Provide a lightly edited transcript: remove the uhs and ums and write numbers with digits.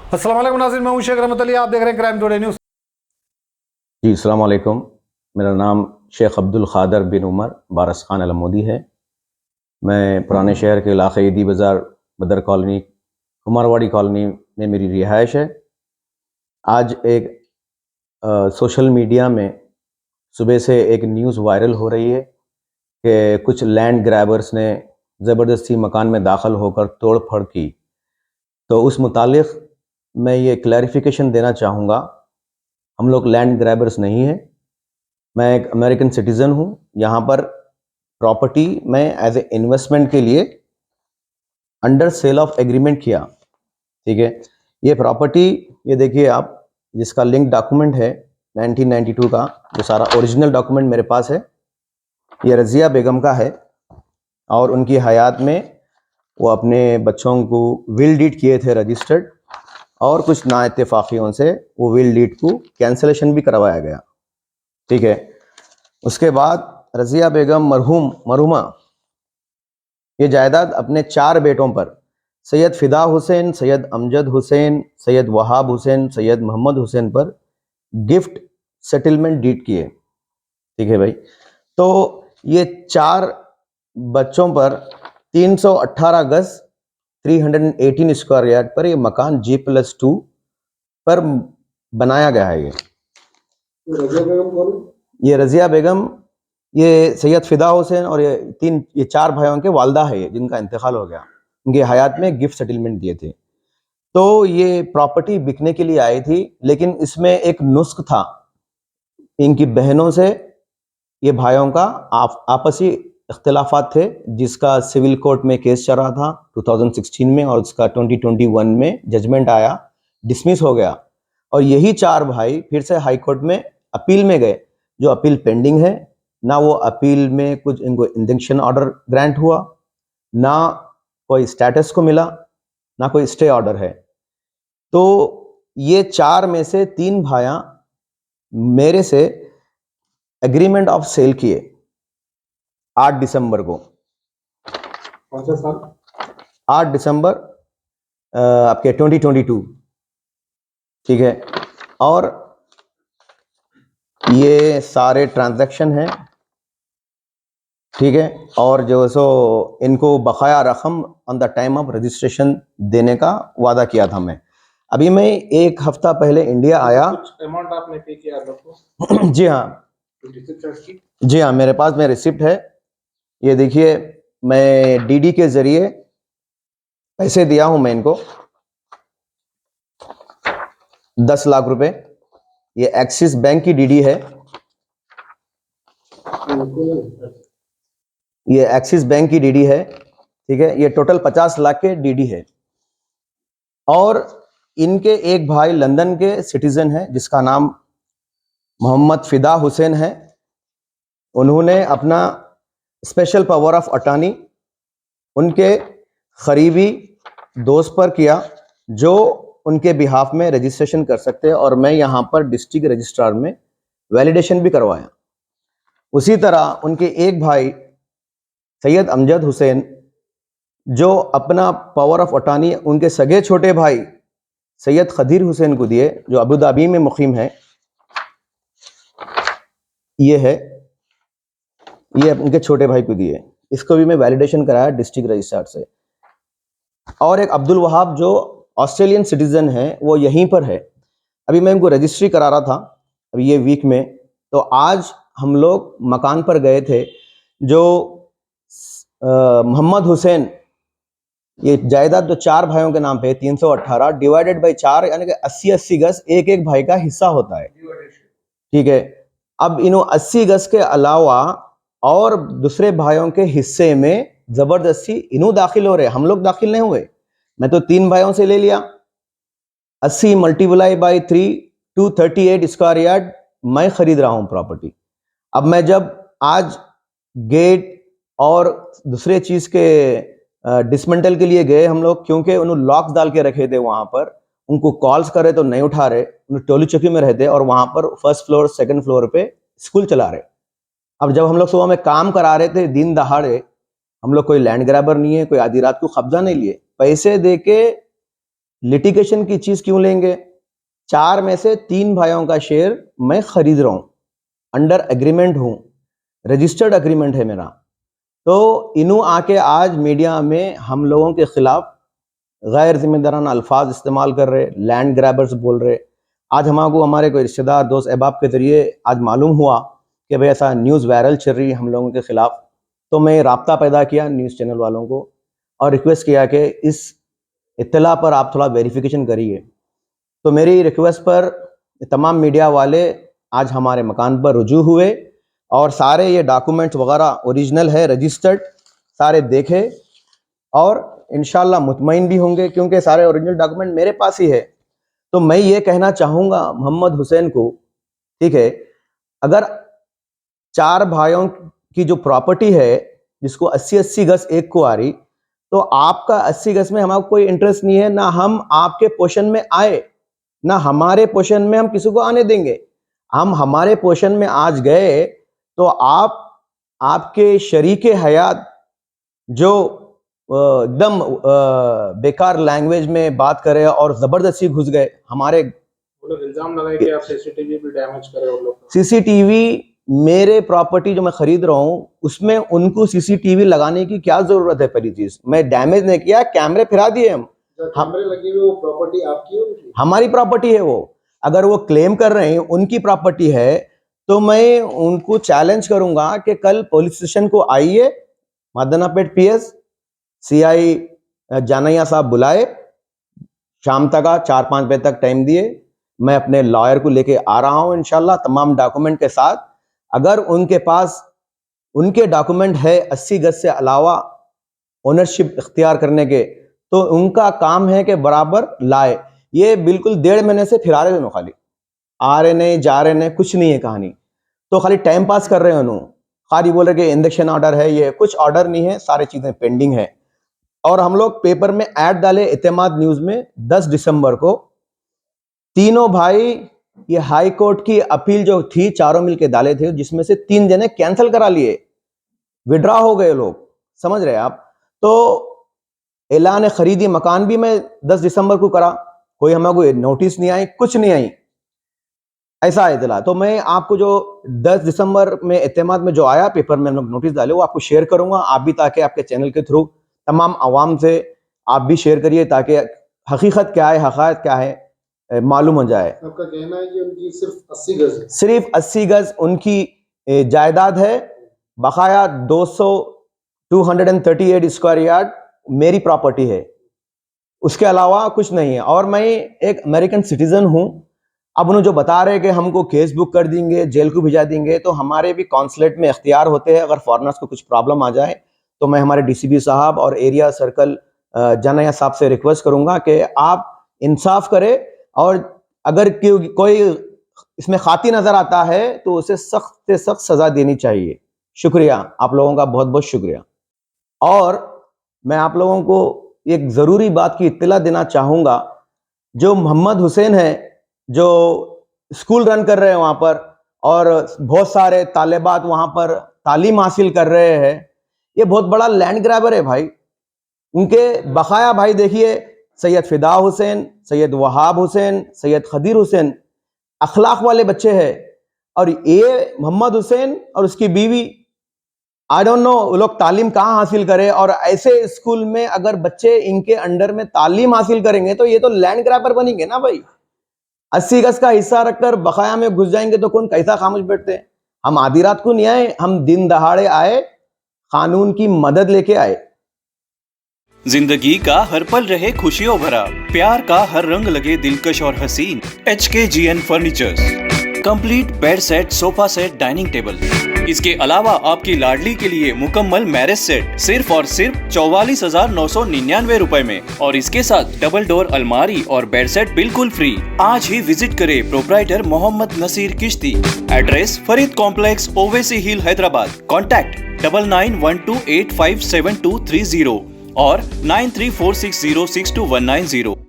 अस्सलाम वालेकुम नाज़रीन, मैं हूं शेख रहमत अली। आप देख रहे हैं क्राइम टुडे न्यूज़। जी अस्सलाम वालेकुम। मेरा नाम शेख अब्दुल ख़ादर बिन उमर बारस ख़ान अलमूदी है। मैं पुराने शहर के इलाक़े ईदी बाज़ार बदर कॉलोनी कुमारवाड़ी कॉलोनी में मेरी रिहाइश है। आज एक सोशल मीडिया में सुबह से एक न्यूज़ वायरल हो रही है कि कुछ लैंड ग्रैबर्स ने ज़बरदस्ती मकान में दाखिल होकर तोड़ फोड़ की। तो उस मुतालिक मैं ये क्लैरिफिकेशन देना चाहूँगा, हम लोग लैंड ग्रैबर्स नहीं हैं। मैं एक अमेरिकन सिटीज़न हूँ। यहाँ पर प्रॉपर्टी मैं एज ए इन्वेस्टमेंट के लिए अंडर सेल ऑफ एग्रीमेंट किया। ठीक है, ये प्रॉपर्टी ये देखिए आप, जिसका लिंक डॉक्यूमेंट है 1992 का, जो सारा ओरिजिनल डॉक्यूमेंट मेरे पास है। ये रज़िया बेगम का है और उनकी हयात में वो अपने बच्चों को विल डीड किए थे रजिस्टर्ड, और कुछ नाइत्तेफाकियों से वो विल डीड को कैंसलेशन भी करवाया गया। ठीक है, उसके बाद रज़िया बेगम मरहुमा ये जायदाद अपने 4 बेटों पर सैयद फ़िदा हुसैन, सैयद अमजद हुसैन, सैयद वहाब हुसैन, सैयद मोहम्मद हुसैन पर गिफ्ट सेटलमेंट डीड किए। ठीक है भाई, तो ये 4 बच्चों पर 318 गज 318 स्क्वायर यार्ड पर ये मकान G+2 पर बनाया गया है। ये रज़िया बेगम, ये सैयद फ़िदा हुसैन और ये 4 भाइयों के वालदा है, ये जिनका इंतकाल हो गया। उनके हयात में गिफ्ट सेटलमेंट दिए थे। तो ये प्रॉपर्टी बिकने के लिए आई थी, लेकिन इसमें एक नुस्ख था। इनकी बहनों से ये भाइयों का आपसी इख्तिलाफात थे, जिसका सिविल कोर्ट में केस चल रहा था 2016 में, और उसका 2021 में जजमेंट आया, डिसमिस हो गया। और यही 4 भाई फिर से हाई कोर्ट में अपील में गए, जो अपील पेंडिंग है। ना वो अपील में कुछ इनको इंजंक्शन ऑर्डर ग्रांट हुआ, ना कोई स्टेटस को मिला, ना कोई स्टे ऑर्डर है। तो ये 4 में से 3 भाइयां मेरे से एग्रीमेंट ऑफ सेल किए 8 दिसंबर को। कौन सा साल? 8 दिसंबर आपके 2022। ठीक है, और ये सारे ट्रांजैक्शन हैं। ठीक है, और जो सो इनको बकाया रकम on the time of registration देने का वादा किया था मैं। अभी मैं 1 हफ्ता पहले इंडिया आया। कुछ अमाउंट आपने पे किया लोग को? जी हाँ, जी हाँ, मेरे पास में रिसिप्ट है। ये देखिए, मैं डीडी के जरिए पैसे दिया हूं मैं इनको 10 लाख रुपए। ये एक्सिस बैंक की डीडी है। ये एक्सिस बैंक की डीडी है। ठीक है, ये टोटल 50 लाख के डीडी है। और इनके एक भाई लंदन के सिटीजन है, जिसका नाम मोहम्मद फ़िदा हुसैन है। उन्होंने अपना स्पेशल पावर ऑफ अटॉर्नी उनके करीबी दोस्त पर किया, जो उनके बिहाफ में रजिस्ट्रेशन कर सकते हैं, और मैं यहाँ पर डिस्ट्रिक्ट रजिस्ट्रार में वैलिडेशन भी करवाया। उसी तरह उनके एक भाई सैयद अमजद हुसैन, जो अपना पावर ऑफ अटॉर्नी उनके सगे छोटे भाई सैयद खदीर हुसैन को दिए, जो अबू धाबी में मुकीम है। ये है, ये उनके छोटे भाई को दिए। इसको भी मैं वैलिडेशन कराया डिस्ट्रिक्ट रजिस्ट्रार से। और एक अब्दुल वहाब, जो ऑस्ट्रेलियन सिटीजन है, वो यहीं पर है। अभी मैं इनको रजिस्ट्री करा रहा था अभी ये वीक में। तो आज हम लोग मकान पर गए थे, जो मोहम्मद हुसैन, ये जायदाद जो 4 भाइयों के नाम पे 318 डिवाइडेड बाई 4, यानी कि 80-80 गज एक एक भाई का हिस्सा होता है। ठीक है, अब इन 80 गज के अलावा और दूसरे भाइयों के हिस्से में जबरदस्ती इन्हों दाखिल हो रहे, हम लोग दाखिल नहीं हुए। मैं तो 3 भाइयों से ले लिया। 80 मल्टीप्लाई बाई 3 238 स्क्वायर यार्ड मैं खरीद रहा हूं प्रॉपर्टी। अब मैं जब आज गेट और दूसरे चीज के डिसमेंटल के लिए गए हम लोग, क्योंकि उन्होंने लॉक्स डाल के रखे थे वहां पर, उनको कॉल्स करे तो नहीं उठा रहे, उन्हें टोली चौकी में रहते, और वहां पर फर्स्ट फ्लोर सेकंड फ्लोर पे स्कूल चला रहे। अब जब हम लोग सुबह में काम करा रहे थे दिन दहाड़े, हम लोग कोई लैंड ग्रैबर नहीं है, कोई आधी रात को कब्जा नहीं लिए, पैसे दे के लिटिगेशन की चीज क्यों लेंगे? 4 में से 3 भाइयों का शेयर मैं खरीद रहा हूं, अंडर एग्रीमेंट हूं, रजिस्टर्ड एग्रीमेंट है मेरा। तो इन्हों आके आज मीडिया में हम लोगों के खिलाफ गैर जिम्मेदाराना अल्फाज इस्तेमाल कर रहे, लैंड ग्रैबर्स बोल रहे। आज हमको हमारे कोई रिश्तेदार दोस्त अहबाब के जरिए आज मालूम हुआ कि भाई ऐसा न्यूज़ वायरल चल रही है हम लोगों के खिलाफ। तो मैं राब्ता पैदा किया न्यूज़ चैनल वालों को और रिक्वेस्ट किया कि इस इत्तला पर आप थोड़ा वेरिफिकेशन करिए। तो मेरी रिक्वेस्ट पर तमाम मीडिया वाले आज हमारे मकान पर रुजू हुए और सारे ये डॉक्यूमेंट्स वगैरह ओरिजिनल है, रजिस्टर्ड, सारे देखे और इंशाल्लाह मुतमईन भी होंगे क्योंकि सारे ओरिजिनल डॉक्यूमेंट मेरे पास ही है। तो मैं ये कहना चाहूँगा मोहम्मद हुसैन को, ठीक है, अगर 4 भाइयों की जो प्रॉपर्टी है जिसको 80-80 गज एक को आ रही, तो आपका 80 गज में हमारा कोई इंटरेस्ट नहीं है, ना हम आपके पोषण में आए, ना हमारे पोषण में हम किसी को आने देंगे। हम हमारे पोषण में आज गए तो आप आपके शरीके हयात जो एकदम बेकार लैंग्वेज में बात करे और जबरदस्ती घुस गए हमारे। वो लोग इल्जाम लगाए कि आप सीसीटीवी भी डैमेज करे। वो लोग सीसीटीवी मेरे प्रॉपर्टी जो मैं खरीद रहा हूँ उसमें उनको सीसीटीवी लगाने की क्या जरूरत है? पहली चीज, मैं डैमेज नहीं किया, कैमरे फिरा दिए हम। कैमरे लगे हुए, वो प्रॉपर्टी आपकी है उनकी? हमारी प्रॉपर्टी है वो। अगर वो क्लेम कर रहे हैं उनकी प्रॉपर्टी है तो मैं उनको चैलेंज करूंगा कि कल पुलिस स्टेशन को आइए, मदनापेट पीएस सीआई जानैया साहब बुलाए, शाम तक 4-5 बजे तक टाइम दिए, मैं अपने लॉयर को लेके आ रहा हूं इंशाल्लाह तमाम डॉक्यूमेंट के साथ। अगर उनके पास उनके डॉक्यूमेंट है 80 गज से अलावा ओनरशिप इख्तियार करने के, तो उनका काम है कि बराबर लाए। ये बिल्कुल 1.5 महीने से फिरा रहे हैं, खाली आ रहे नहीं जा रहे नहीं, कुछ नहीं है कहानी। तो खाली टाइम पास कर रहे हैं उन्होंने, खाली बोल रहे कि इंजेक्शन ऑर्डर है, ये कुछ ऑर्डर नहीं है, सारी चीजें पेंडिंग है। और हम लोग पेपर में ऐड डाले इत्तेमाद न्यूज में 10 दिसंबर को, तीनों भाई ये हाई कोर्ट की अपील जो थी चारों मिलके डाले थे, जिसमें से 3 जने कैंसिल करा लिए, विड्रॉ हो गए लोग, समझ रहे आप। तो ऐलान खरीदी मकान भी मैं 10 दिसंबर को करा, कोई हमें नोटिस नहीं आई, कुछ नहीं आई, ऐसा इतला। तो मैं आपको जो 10 दिसंबर में इत्तेमाद में जो आया पेपर में हम लोग नोटिस डाले वो आपको शेयर करूंगा, आप भी ताकि आपके चैनल के थ्रू तमाम आवाम से आप भी शेयर करिए ताकि हकीकत क्या है, हक़ाइक़ क्या है मालूम हो जाए। आपका कहना है कि उनकी सिर्फ 80 गज है? सिर्फ 80 गज उनकी जायदाद है, बकाया 238 स्क्वायर यार्ड मेरी प्रॉपर्टी है, उसके अलावा कुछ नहीं है। और मैं एक अमेरिकन सिटीजन हूं। अब उन्होंने जो बता रहे हैं कि हमको केस बुक कर देंगे, जेल को भिजा देंगे, तो हमारे भी कॉन्सुलेट में इख्तियार होते हैं, अगर फॉरेनर्स को कुछ प्रॉब्लम आ जाए तो मैं हमारे डीसीपी साहब और एरिया सर्कल जानैया साहब से रिक्वेस्ट करूंगा कि आप इंसाफ करें और अगर कोई इसमें खाती नजर आता है तो उसे सख्त से सख्त सजा देनी चाहिए। शुक्रिया, आप लोगों का बहुत बहुत शुक्रिया। और मैं आप लोगों को एक ज़रूरी बात की इत्तला देना चाहूँगा, जो मोहम्मद हुसैन है जो स्कूल रन कर रहे हैं वहाँ पर और बहुत सारे तालिबात वहाँ पर तालीम हासिल कर रहे हैं, ये बहुत बड़ा लैंड ग्रैबर है भाई। उनके बकाया भाई देखिए, सैयद फिदा हुसैन, सैयद वहाब हुसैन, सैयद खदीर हुसैन, अखलाक वाले बच्चे हैं। और ये मोहम्मद हुसैन और उसकी बीवी, आई डोंट नो वो लोग तालीम कहाँ हासिल करें, और ऐसे स्कूल में अगर बच्चे इनके अंडर में तालीम हासिल करेंगे तो ये तो लैंड ग्रैबर बनेंगे ना भाई। 80 गज का हिस्सा रखकर बकाया में घुस जाएंगे तो कौन कैसा खामोश बैठते हैं। हम आधी रात को नहीं आए, हम दिन दहाड़े आए, कानून की मदद लेके आए। जिंदगी का हर पल रहे खुशियों भरा, प्यार का हर रंग लगे दिलकश और हसीन। HKGN furnitures, complete bed set, sofa set, dining table. इसके अलावा आपकी लाडली के लिए मुकम्मल मैरिज सेट सिर्फ और सिर्फ 44,999 रुपए में, और इसके साथ डबल डोर अलमारी और बेड सेट बिल्कुल फ्री। आज ही विजिट करें प्रोप्राइटर मोहम्मद नसीर किश्ती। एड्रेस फरीद कॉम्प्लेक्स, ओवैसी हिल, हैदराबाद। कॉन्टैक्ट 9912857230 और 9346062190।